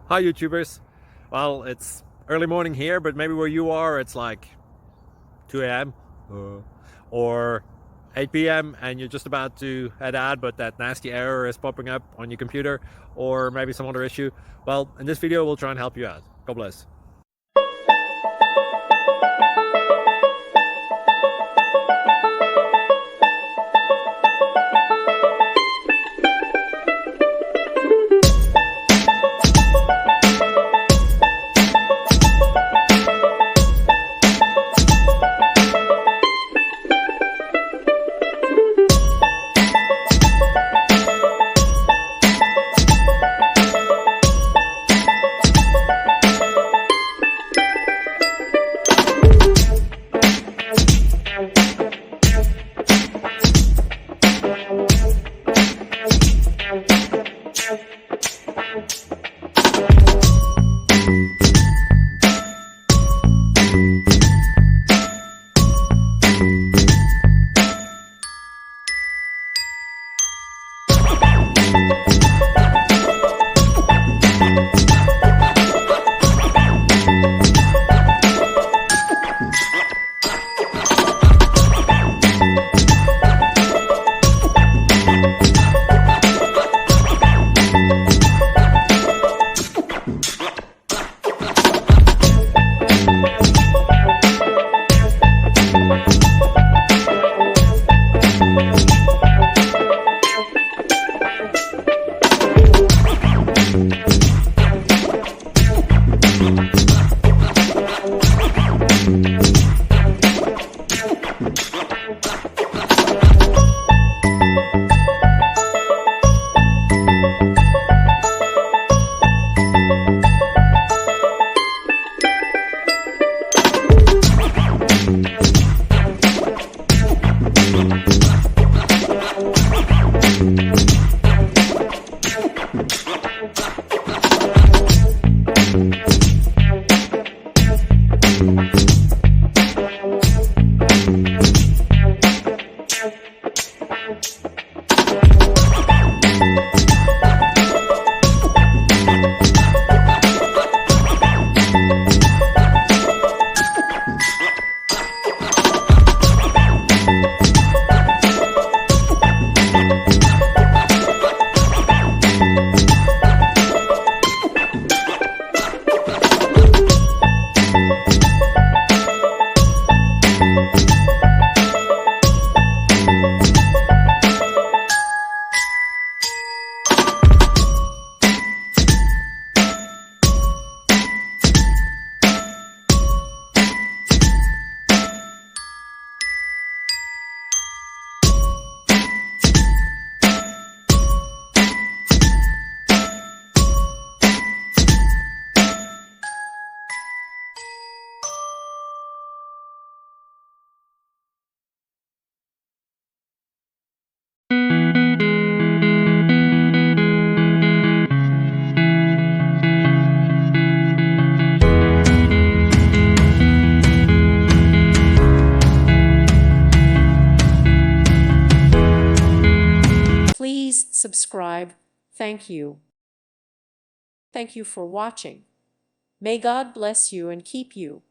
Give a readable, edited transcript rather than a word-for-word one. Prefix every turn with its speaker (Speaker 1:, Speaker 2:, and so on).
Speaker 1: Hi YouTubers. Well, it's early morning here, but maybe where you are it's like 2 a.m. Or 8 p.m. and you're just about to head out, but that nasty error is popping up on your computer, or maybe some other issue. Well, in this video we'll try and help you out. God bless.
Speaker 2: Please subscribe. Thank you. Thank you for watching. May God bless you and keep you.